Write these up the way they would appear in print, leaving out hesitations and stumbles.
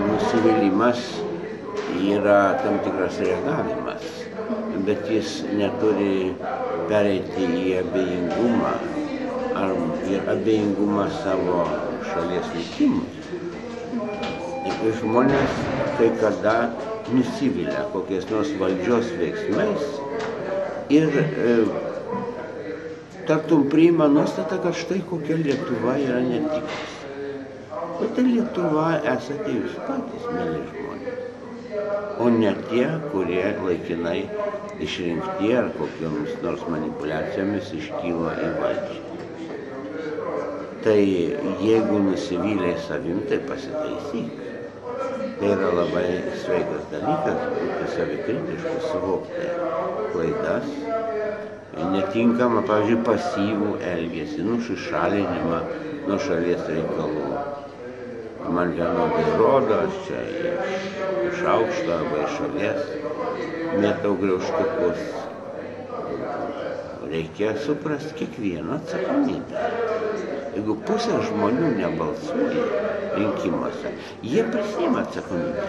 nusivylimas yra tam tikras reagavimas, bet jis neturi pereiti į abejingumą ir abejingumą savo šalies likimui. Žmonės kai kada nusivilia kokiais nors valdžios veiksmais ir tartum priima nuostatą, kad štai kokia Lietuva yra netikras. O tai Lietuva esate jūs patys, mėly žmonės, o ne tie, kurie laikinai išrinkti ar kokiamis nors manipulacijomis iškyla į valdžią. Tai jeigu nusivylė savim, tai pasitaisyk. Tai yra labai sveikas dalykas, būti savikritišku, suvokti klaidas, netinkamą, pavyzdžiui, pasyvų elgesį, nusišalinimą nuo šalies reikalų. Man vienodai rodo, aš čia iš aukšto arba iš šalies mėtau griaužtukus. Reikia suprasti kiekvieno atsakomybę. Jeigu pusė žmonių nebalsuoja rinkimuose, jie prisiima atsakomybę.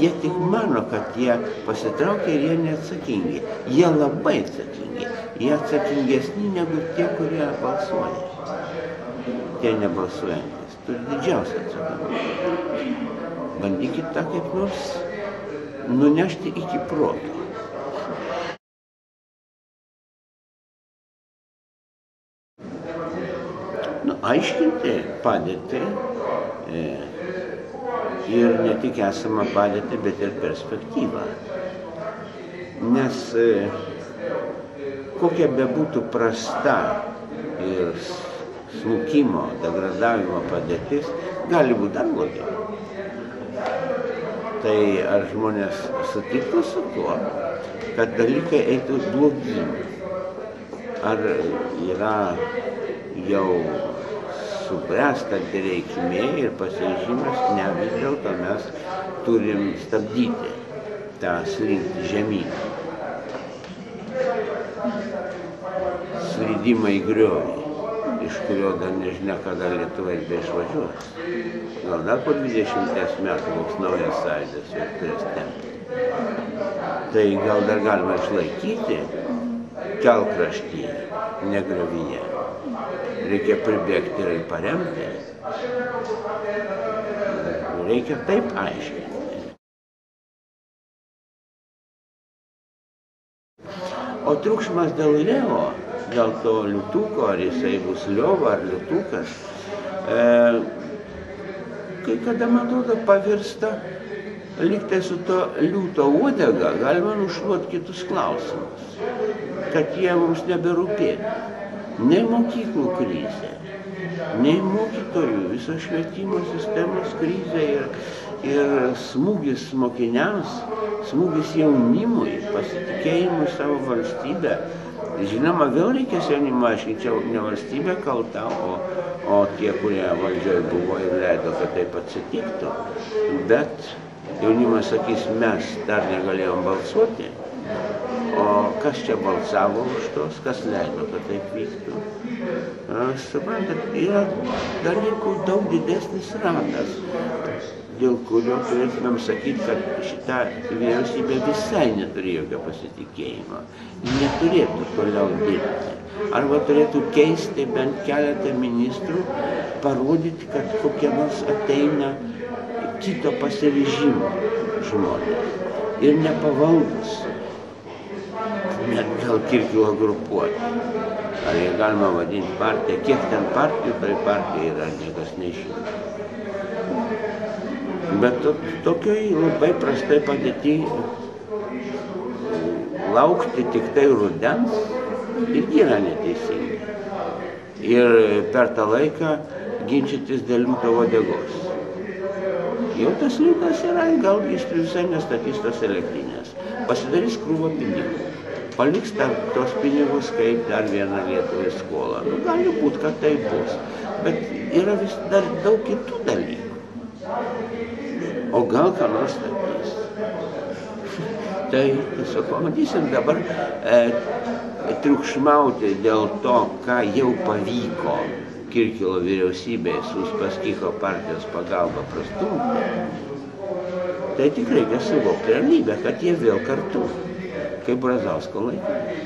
Jie tik mano, kad jie pasitraukia ir jie neatsakingi. Jie labai atsakingi. Jie atsakingesni negu tie, kurie balsuoja. Tie nebalsuojantis turi didžiausią atsakomybę. Bandykit tą kaip nors nunešti iki proto. Aiškinti padėtį ir ne tik esamą padėtį, bet ir perspektyvą. Nes kokia bebūtų prasta ir smukimo, degradavimo padėtis, gali būti dar blogiau. Tai ar žmonės sutiktų su tuo, kad dalykai eitų blogyn? Ar yra jau subręstanti reikšmė ir pasiryžimas, ne, vis dėlto mes turim stabdyti tą slinkti žemyn. Slydimą į griovį, iš kurio dar nežinia, kada Lietuva išvažiuos. Gal dar po 20 metų koks naujas sąjūdis jau turės tempti. Tai gal dar galima išlaikyti kelkraštį, ne griovyje. Reikia pribėgti ir paremti. Reikia taip aiškinti. O triukšmas dėl Leo, dėl to liūtuko, ar jisai bus Liova ar liūtukas, kai kada, man atrodo, pavirsta lygtai su to liūto uodega, galima nušluoti kitus klausimus, kad jie mums neberūpėtų. Nei mokyklų krizė, nei mokytojų, viso švietimo sistemos krizė ir smūgis mokiniams, smūgis jaunimui, pasitikėjimui savo valstybę. Žinoma, vėl reikės jaunimą aiškinti, čia ne valstybė kalta, o tie, kurie valdžioje buvo ir leido, kad taip atsitiktų. Bet jaunimas sakys, mes dar negalėjom balsuoti. O kas čia balsavo už tos, kas leido, kad taip vyktų? Suprantat, yra dalykų daug didesnis ratas, dėl kurio turėtumėm sakyti, kad šita vyriausybė visai neturi jokio pasitikėjimo. Neturėtų toliau dirbti. Arba turėtų keisti bent keletą ministrų, parodyti, kad kokie nors ateina kito pasiryžimo žmonės. Ir nepavaldus. Net gal Kirkilo grupuoti. Ar jie galima vadinti partiją, kiek ten partijų, tai partija yra, niekas nežino. Bet tokioj labai prastai padėti laukti tik tai rudens irgi yra neteisinga. Ir per tą laiką ginčytis dėl liūto uodegos. Jau tas liūtas yra, gal jis visai nestatys tos elektrinės. Pasidarys krūvą pinigų. Paliks tos pinigus kaip dar vieną Lietuvai skolą. Nu, gali būti, kad tai bus. Bet yra vis dar daug kitų dalykų. O gal ką nors statys. Tai tiesiog pamatysim dabar triukšmauti dėl to, ką jau pavyko Kirkilo vyriausybėje su Uspaskicho partijos pagalba prastumta, tai tik reikia suvokti realybę, kad jie vėl kartu, kaip Brazausko laikais.